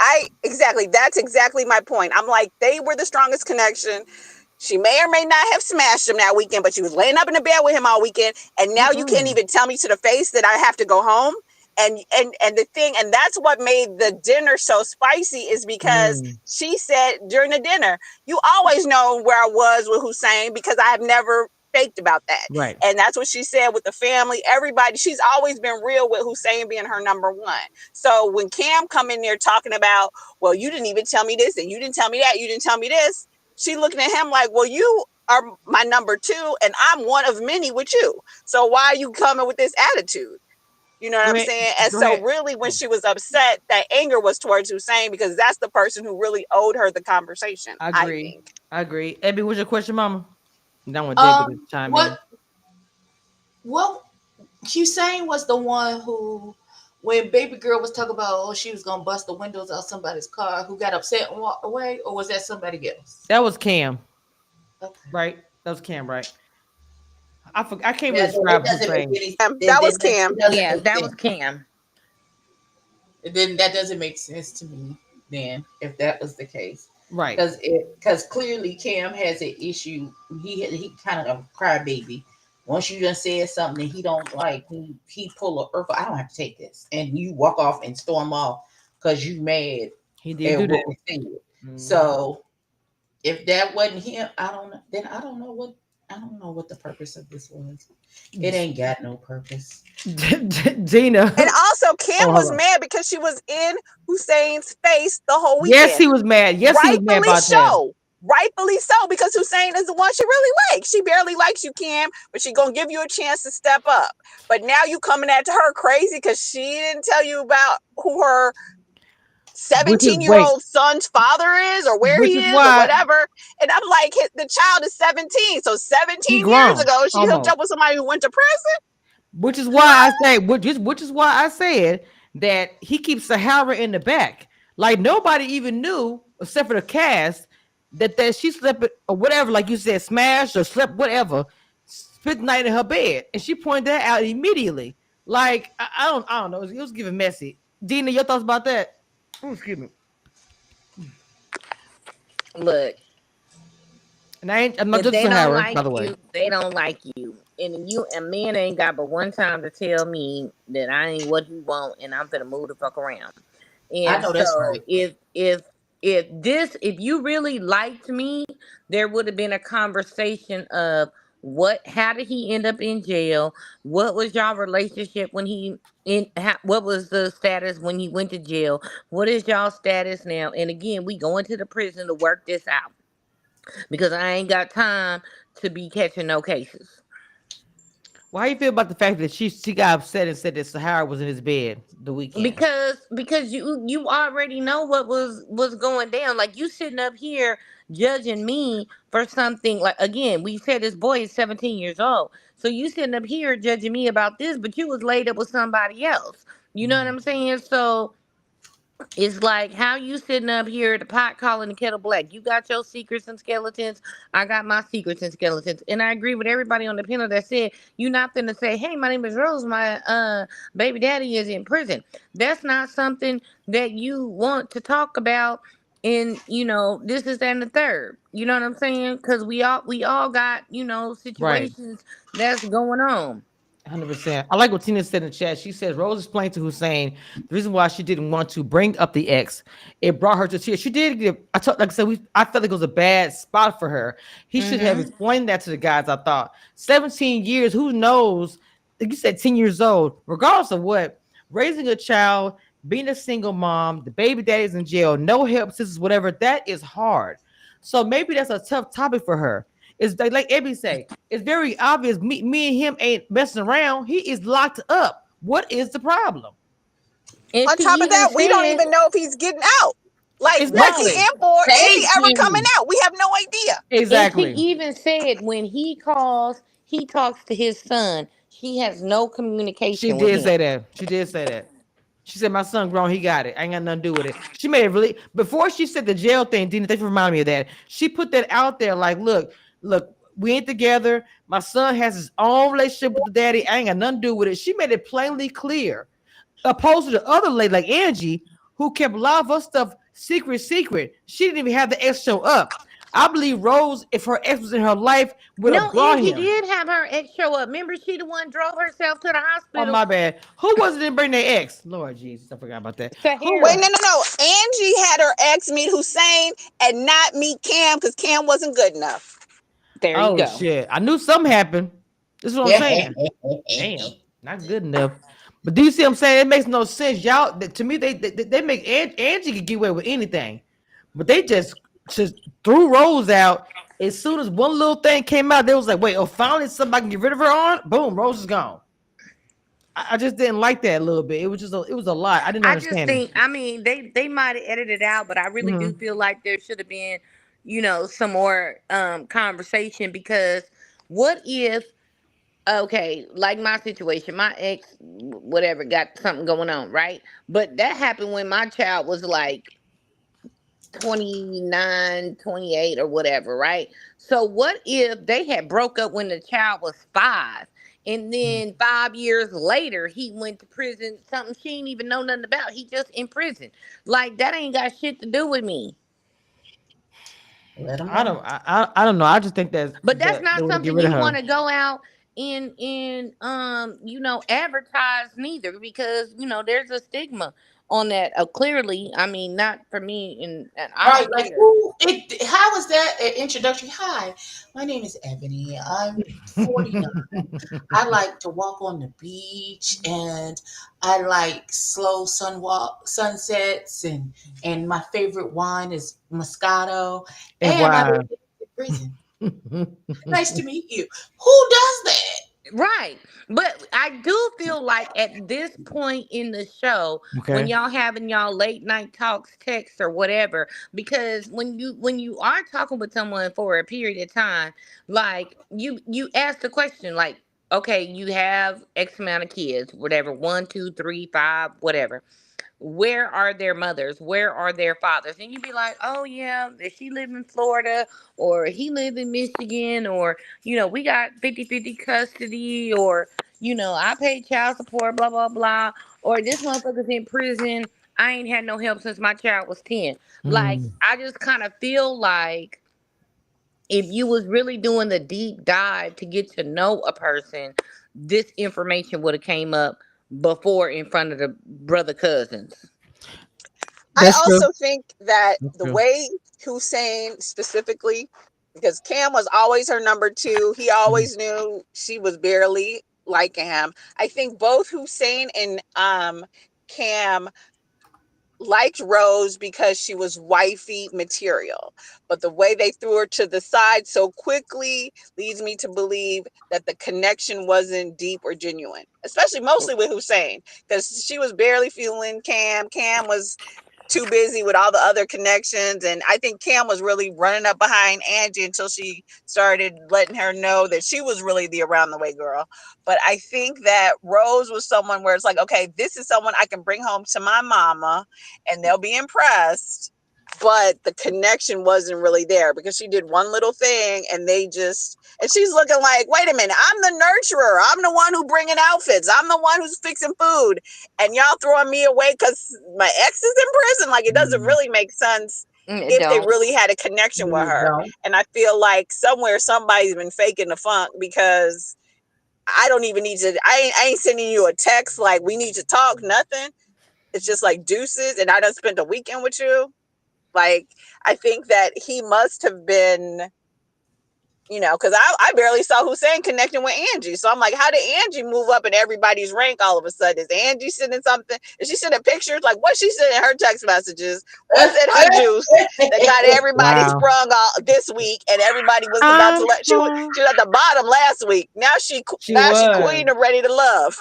Exactly. That's exactly my point. I'm like, they were the strongest connection. She may or may not have smashed him that weekend, but she was laying up in the bed with him all weekend. And now you can't Mm-mm. even tell me to the face that I have to go home. And the thing, and that's what made the dinner so spicy, is because Mm, she said during the dinner, you always know where I was with Hussein because I have never faked about that. right. And that's what she said with the family. Everybody, she's always been real with Hussein being her number one. So when Cam come in there talking about, well, you didn't even tell me this, and you didn't tell me that, you didn't tell me this, she looking at him like, well, you are my number two, and I'm one of many with you. So why are you coming with this attitude? You know what Go I'm ahead. saying? And Go so ahead. really when Oh, she was upset, that anger was towards Hussein because that's the person who really owed her the conversation, I I agree. think. I agree. Abby, what's your question, Mama? And I want Debbie to chime in. What Hussein was the one who, when baby girl was talking about, oh, she was gonna bust the windows out somebody's car, who got upset and walked away, or was that somebody else? That was Cam, Okay. right? That was Cam, right? I can't really That, it describe doesn't make Hussein. any. That was It Cam. doesn't Yeah, make that was sense. Cam. Then that doesn't make sense to me. Then, if that was the case, Right. because clearly Cam has an issue. He kind of a crybaby. Once you done said something that he don't like, he pull a earth. I don't have to take this, and you walk off and storm off because you mad He did at do that. what was said. Hmm. So if that wasn't him, I don't know. Then I don't know what the purpose of this was. It ain't got no purpose. Gina. And also Cam Oh, hold was on. mad because she was in Hussein's face the whole Yes, weekend. he was mad. Yes, he was mad Rightfully about that. so. Rightfully so, because Hussein is the one she really likes. She barely likes you, Cam, but she gonna give you a chance to step up. But now you coming at her crazy because she didn't tell you about who her Which is 17-year wait, old son's father is or where which he is is or why whatever. And I'm like, the child is 17. So he 17 years grown ago, she hooked almost. up with somebody who went to prison. Which is why I say, which is why I said that he keeps Sahara in the back. Like nobody even knew, except for the cast, that she slept or whatever, like you said, smashed or slept whatever, spent the night in her bed, and she pointed that out immediately. Like I don't know, it was giving messy. Dina, your thoughts about that? Oh, excuse me. Look, And I'm not if just they don't Sahara, by like the way. you, they don't like you. And you and man ain't got but one time to tell me that I ain't what you want and I'm gonna move the fuck around. I And know that's so right. if you really liked me, there would have been a conversation of how did he end up in jail? What was y'all relationship when what was the status when he went to jail? What is y'all status now? And again, we going to the prison to work this out because I ain't got time to be catching no cases. Well, how you feel about the fact that she got upset and said that Sahara was in his bed the weekend? Because you already know what was going down. Like you sitting up here judging me for something. Like again, we said this boy is 17 years old, so you sitting up here judging me about this, but you was laid up with somebody else. You know what I'm saying? So it's like how you sitting up here at the pot calling the kettle black. You got your secrets and skeletons. I got my secrets and skeletons. And I agree with everybody on the panel that said you're not finna say, "Hey, my name is Rose. My baby daddy is in prison." That's not something that you want to talk about. And this is that and the third. You know what I'm saying? Because we all got Right. situations that's going on. 100%. I like what Tina said in the chat. She says Rose explained to Hussein the reason why she didn't want to bring up the ex. It brought her to tears. She did give. I told, like I said, I felt like it was a bad spot for her. He should have Mm-hmm. explained that to the guys. I thought 17 years. Who knows? Like you said, 10 years old. Regardless of what, raising a child, being a single mom, the baby daddy's in jail, no help, sisters, whatever. That is hard. So maybe that's a tough topic for her. It's like Ebby say, it's very obvious. Me and him ain't messing around. He is locked up. What is the problem? And On she top of even that, we don't said, even know if he's getting out. Like, what's he Exactly. right. in for? Is he Thank ever coming you. out? We have no idea. And she Exactly. even said when he calls, he talks to his son. She has no She communication with did him. say that. She did say that. She said, "My son grown. He got it. I ain't got nothing to do with it." She made it really before she said the jail thing. Dina, they remind me of that. She put that out there, like, look, we ain't together. My son has his own relationship with the daddy. I ain't got nothing to do with it. She made it plainly clear. Opposed to the other lady like Angie, who kept a lot of her stuff secret. She didn't even have the ex show up. I believe Rose, if her ex was in her life, would have No, brought Angie him. did have her ex show up. Remember, she the one drove herself to the Oh hospital. my bad. Who was it that bring their ex? Lord Jesus, I forgot about that. Who Wait, was? Sahara. no. Angie had her ex meet Hussein and not meet Cam because Cam wasn't good enough. There you Oh go. shit! I knew something happened. This is what I'm saying. Damn, not good enough. But do you see what I'm saying? It makes no sense. Y'all, to me, they make Angie could get away with anything, but they just threw Rose out. As soon as one little thing came out, they was like, "Wait, oh, finally somebody can get rid of her on." Boom, Rose is gone. I just didn't like that a little bit. It was it was a lot. I didn't I just understand it. think, I mean, they might have edited it out, but I really do Mhm. feel like there should have been, some more conversation because what if, okay, like my situation, my ex, whatever, got something going on, right? But that happened when my child was like 29, 28, or whatever, right? So what if they had broke up when the child was 5 and then 5 years later he went to prison, something she didn't even know nothing about, he just in prison? Like, that ain't got shit to do with me. Let them I run. don't. I don't know. I just think But that's that they not want to get something rid of you her. want to go out and advertise neither, because there's a stigma on that. Clearly, I mean, not for me, and I Right, don't like care. who? It. How is that an introductory? Hi, my name is Ebony. I'm 49. I like to walk on the beach, and I like slow sunsets, and my favorite wine is Moscato, And and I why? live in prison. Nice to meet you. Who does that? Right. But I do feel like at this point in the show, when Okay. y'all having y'all late night talks, texts, or whatever, because when you are talking with someone for a period of time, like you ask the question, like, okay, you have X amount of kids, whatever, one, two, three, five, whatever. Where are their mothers? Where are their fathers? And you'd be like, oh yeah, if she live in Florida or he live in Michigan, or we got 50-50 custody, or I pay child support, blah blah blah, or this motherfucker's in prison, I ain't had no help since my child was 10. Like, Mm. I just kind of feel like if you was really doing the deep dive to get to know a person, this information would have came up before in front of the brother cousins. I That's true. also think that That's the true. way Hussein specifically, because Cam was always her number two, he Mhm. always knew she was barely liking him. I think both Hussein and Cam liked Rose because she was wifey material. But the way they threw her to the side so quickly leads me to believe that the connection wasn't deep or genuine, especially mostly with Hussein, because she was barely feeling Cam. Cam was too busy with all the other connections. And I think Cam was really running up behind Angie until she started letting her know that she was really the around the way girl. But I think that Rose was someone where it's like, okay, this is someone I can bring home to my mama and they'll be impressed. But the connection wasn't really there because she did one little thing and and she's looking like, wait a minute, I'm the nurturer. I'm the one who bringing outfits. I'm the one who's fixing food. And y'all throwing me away because my ex is in prison. Like, it doesn't Mm. really make sense It if they don't. really had a connection with You her. don't. And I feel like somewhere somebody's been faking the funk because I don't even need to. I ain't sending you a text like we need to talk. Nothing. It's just like deuces, and I done spent a weekend with you. Like, I think that he must have been, because I barely saw Hussein connecting with Angie. So I'm like, how did Angie move up in everybody's rank all of a sudden? Is Angie sending something? Is she sending pictures? Like, what she sending her text messages? What's in her juice that got everybody Wow. sprung all this week, and everybody was about to I'm let strong. she was at the bottom last week. She Now she was. queen and ready to love.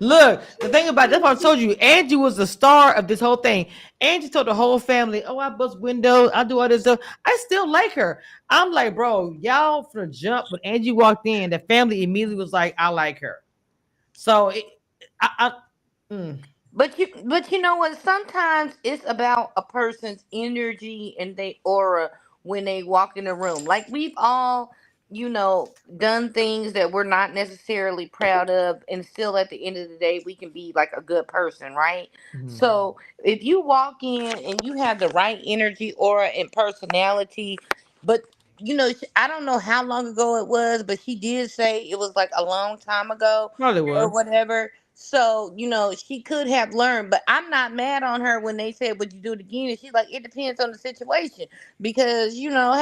Look, the thing about that's what I told you. Angie was the star of this whole thing. Angie told the whole family, "Oh, I bust windows, I do all this stuff." I still like her. I'm like, bro, y'all for the jump when Angie walked in, the family immediately was like, "I like her." So, mm, But you know what? Sometimes it's about a person's energy and they aura when they walk in the room. Like we've all, done things that we're not necessarily proud of, and still at the end of the day, we can be like a good person, right? mhm. So if you walk in and you have the right energy, aura, and personality, but I don't know how long ago it was, but she did say it was like a long time ago Probably or was whatever. So, she could have learned, but I'm not mad on her when they said, would you do it again? And she's like, it depends on the situation. Because,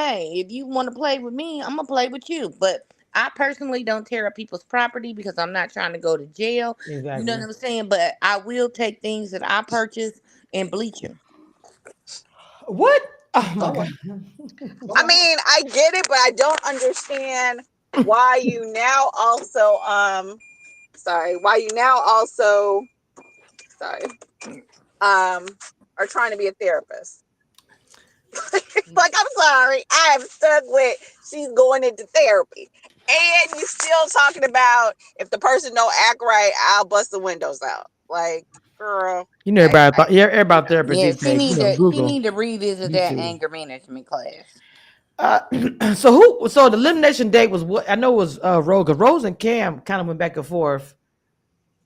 hey, if you want to play with me, I'm going to play with you. But I personally don't tear up people's property because I'm not trying to go to jail. You know what exactly. I'm saying? But I will take things that I purchase and bleach them. What? Oh my Go god. on. Go I on. mean, I get it, but I don't understand why you now also why you now also sorry um are trying to be a therapist. Like, I'm sorry, I am stuck with she's going into therapy, and you still talking about if the person don't act right, I'll bust the windows out. Like, girl, You know everybody therapist Yeah, these she days. You need know to she Google, need to revisit that YouTube. anger management class. So who? So the elimination date was what? I know it was Rose. 'Cause Rose and Cam kind of went back and forth.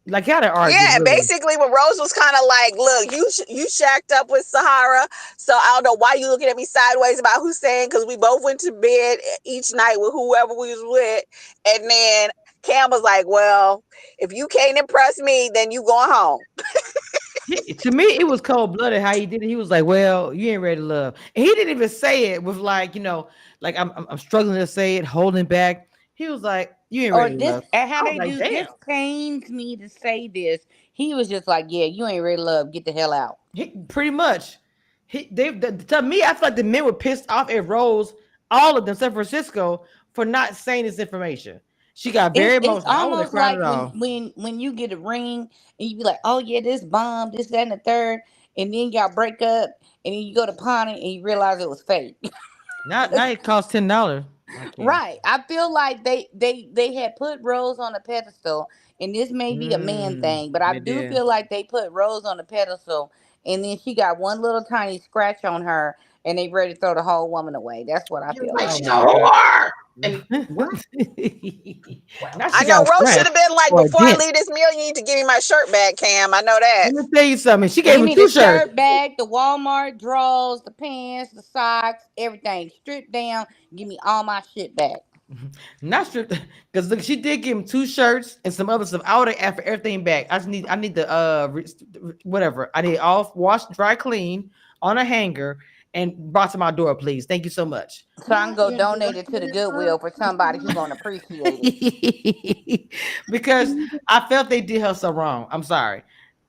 Like how they argued, yeah, really. basically, when Rose was kind of like, "Look, you shacked up with Sahara, so I don't know why you looking at me sideways about Hussein, because we both went to bed each night with whoever we was with." And then Cam was like, "Well, if you can't impress me, then you going home." To me, it was cold blooded how he did it. He was like, "Well, you ain't ready to love," and he didn't even say it with like like I'm struggling to say it, holding back. He was like, "You ain't Or ready to this, love." and how I was they like, do "Damn." this pains me to say this. He was just like, yeah, you ain't ready to love. Get the hell out. Pretty much. To me, I feel like the men were pissed off at Rose, all of them, San Francisco, for not saying this information. She got very It's emotional. I would have almost cried like it all. when you get a ring and you be like, oh yeah, this bomb, this, that, and the third, and then y'all break up and then you go to pawn it and you realize it was fake. Now it costs $10. I can't. Right. I feel like they had put Rose on a pedestal, and this may be a man thing, but I They do did. feel like they put Rose on a pedestal, and then she got one little tiny scratch on her, and they ready to throw the whole woman away. That's what I You're feel like, Oh like. she's a my god. whore. And what? Now Well, she I got know a Rose should scratch have been like, or a "Before I dent. leave this meal, you need to give me my shirt back, Cam." I know that. Let me tell you something. She gave You him need a two shirts. shirt bag, the Walmart drawers, the pants, the socks, everything. Strip down, give me all my shit back. Not stripped because look, she did give him two shirts and some other stuff. I would have asked for everything back. I need the whatever. I need all washed, dry, clean on a hanger and brought to my door, please. Thank you so much. So I can well, go you donate it to the Goodwill for somebody who gonna appreciate it. Because I felt they did her so wrong. I'm sorry.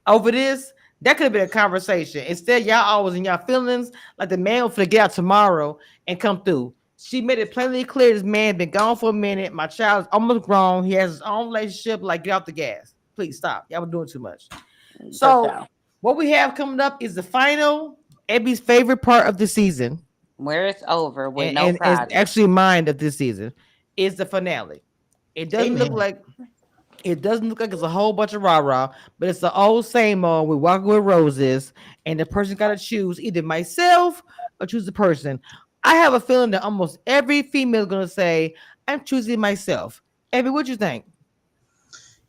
Over this, that could have been a conversation. Instead, y'all always in y'all feelings, like the man will forget out tomorrow and come through. She made it plainly clear this man been gone for a minute. My child is almost grown. He has his own relationship. Like, get off the gas. Please stop. Y'all were doing too much. For So, sure. what we have coming up is the final, Abby's favorite part of the season, Where it's over with no and it's prizes. actually mine of this season, is the finale. It doesn't look Amen. like it's a whole bunch of rah rah, but it's the old same old. We walk with roses, and the person got to choose either myself or choose the person. I have a feeling that almost every female is gonna say, "I'm choosing myself." Abby, what you think?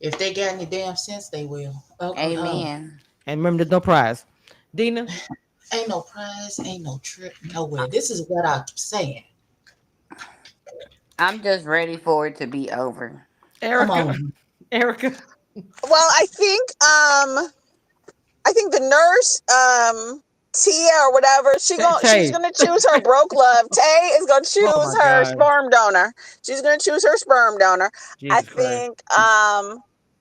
If they got any damn sense, they will. Amen. And remember, there's no prize. Dina, Ain't no prize, ain't no trip nowhere. This is what I'm saying. I'm just ready for it to be over. Come Erica, on. Erica, Well, I think the nurse, Tia or whatever, she's Tay. gonna choose her broke love. Tay is gonna Oh choose my her God, sperm donor. She's gonna choose her sperm donor. I Jesus Christ! think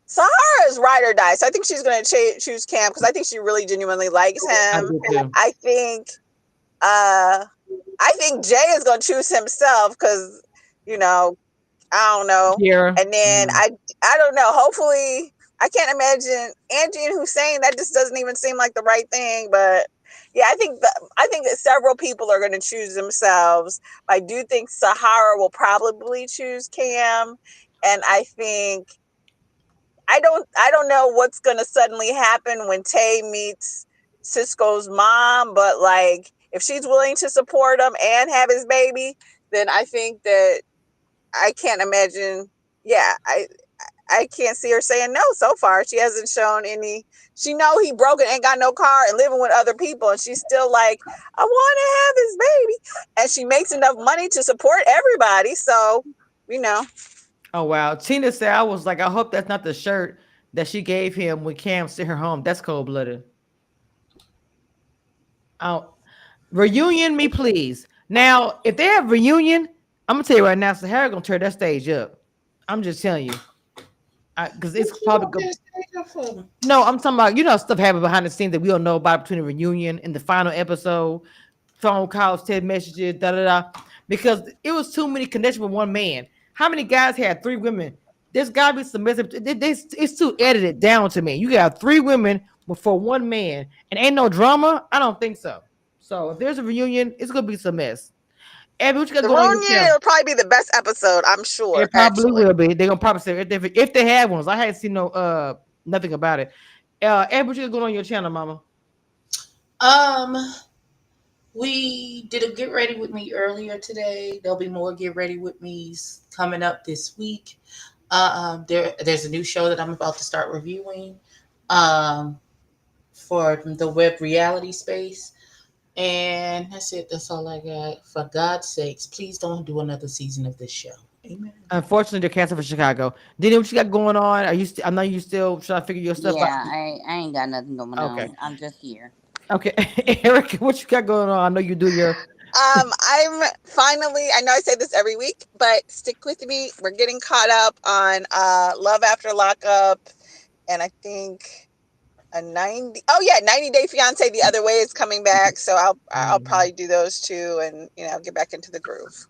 Sahara is ride or die. So I think she's gonna choose Cam because I think she really genuinely likes I him. do too. I think uh I think Jay is gonna choose himself because, you know, I don't know. Kiera, And then I don't know. Hopefully, I can't imagine Angie and Hussein. That just doesn't even seem like the right thing. But yeah, I think that several people are going to choose themselves. I do think Sahara will probably choose Cam, and I don't know what's going to suddenly happen when Tay meets Cisco's mom. But like, if she's willing to support him and have his baby, then I think that I can't imagine. Yeah, I can't see her saying no so far. She hasn't shown any. She know he broke it, ain't got no car, and living with other people, and she's still like, I want to have his baby, and she makes enough money to support everybody. So, you know, oh wow. Tina said, I was like, I hope that's not the shirt that she gave him when Cam sent her home. That's cold blooded. Oh, reunion me, please. Now, if they have reunion, I'm gonna tell you right now, Sahara gonna tear that stage up. I'm just telling you, because What it's you probably want go. that stage up for? No, I'm talking about stuff happening behind the scenes that we don't know about between the reunion and the final episode, phone calls, text messages, da da da. Because it was too many connections with one man. How many guys had three women? There's gotta be some message. It's too edited down to me. You got three women for one man, and ain't no drama. I don't think so. So if there's a reunion, it's gonna be some mess. Abby, what you got the going on your reunion channel? will probably be the best episode. I'm sure, It probably actually. will be. They're gonna probably say if they have ones. I hadn't seen no nothing about it. Abby, what you got going on your channel, Mama? Um, we did a get ready with me earlier today. There'll be more get ready with me's coming up this week. There's a new show that I'm about to start reviewing. Um, for the web reality space. And that's it. That's all I got. For God's sakes, please don't do another season of this show. Amen. Unfortunately, they're canceled for Chicago. Diddy, what you got going on? Are you? I know you still trying to figure your stuff out. Yeah, I ain't got nothing going Okay. on. I'm just here. Okay, Eric, what you got going on? I know you do your. I'm finally, I know I say this every week, but stick with me. We're getting caught up on Love After Lockup, and I think a 90 Day Fiance the other way is coming back. So I'll Mhm. probably do those two and, you know, get back into the groove.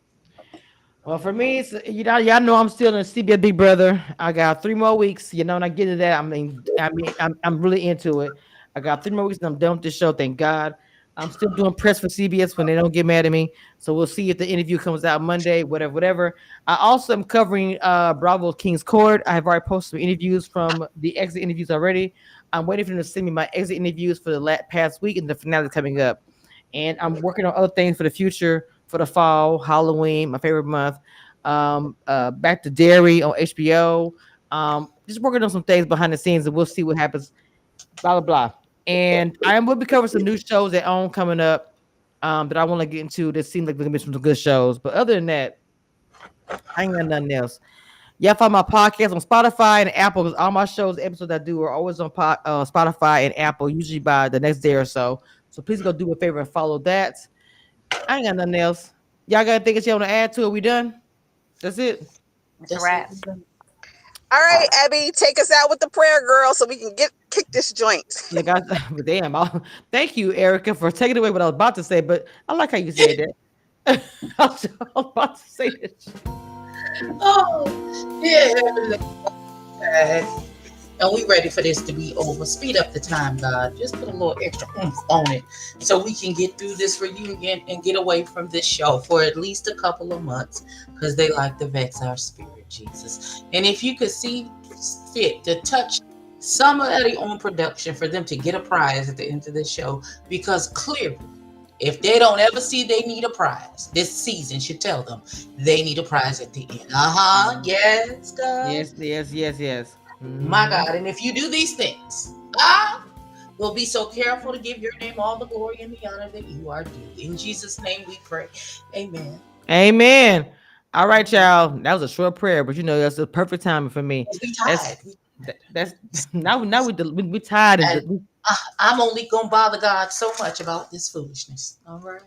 Well, for me, it's, y'all know I'm still in CBS Big Brother. I got 3 more weeks. And I get into that. I'm really into it. I got 3 more weeks, and I'm done with this show. Thank God. I'm still doing press for CBS when they don't get mad at me. So we'll see if the interview comes out Monday, whatever, whatever. I also am covering Bravo King's Court. I have already posted some interviews from the exit interviews already. I'm waiting for them to send me my exit interviews for the past week, and the finale coming up. And I'm working on other things for the future, for the fall, Halloween, my favorite month. Back to Dairy on HBO. Just working on some things behind the scenes, and we'll see what happens. Blah blah blah. And I will be covering some new shows that own coming up. That I want to get into. That seems like there's gonna be some good shows. But other than that, I ain't got nothing else. Y'all find my podcast on Spotify and Apple because all my shows, episodes I do are always on Spotify and Apple, usually by the next day or so. So please go do a favor and follow that. I ain't got nothing else. Y'all got anything else you want to add to it? We done? That's it. It's a That's it. wrap. All right, Abby, take us out with the prayer, girl, so we can kick this joint. Like I, but damn, thank you, Erica, for taking away what I was about to say. But I like how you said that. I was about to say this. Oh, yeah, Heavenly Father. And we ready for this to be over. Speed up the time, God. Just put a little extra oomph on it so we can get through this reunion and get away from this show for at least a couple of months because they like to vex our spirit, Jesus. And if you could see fit to touch somebody on production for them to get a prize at the end of this show, because clearly, if they don't ever see they need a prize, this season should tell them they need a prize at the end. Yes, God. Yes, yes, yes, yes. My Mhm. God. And if you do these things, we'll be so careful to give your name all the glory and the honor that you are due. In Jesus' name we pray. Amen. Amen. All right, y'all. That was a short prayer, but that's the perfect timing for me. We That's tied. that's now we tired And and I'm only gonna bother God so much about this foolishness. All right.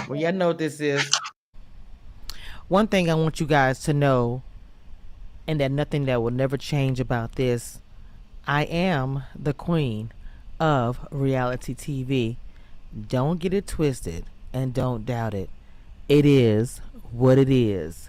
well, Amen. y'all know what this is. One thing I want you guys to know, and that nothing that will never change about this, I am the queen of reality TV. Don't get it twisted and don't doubt it. It is what it is.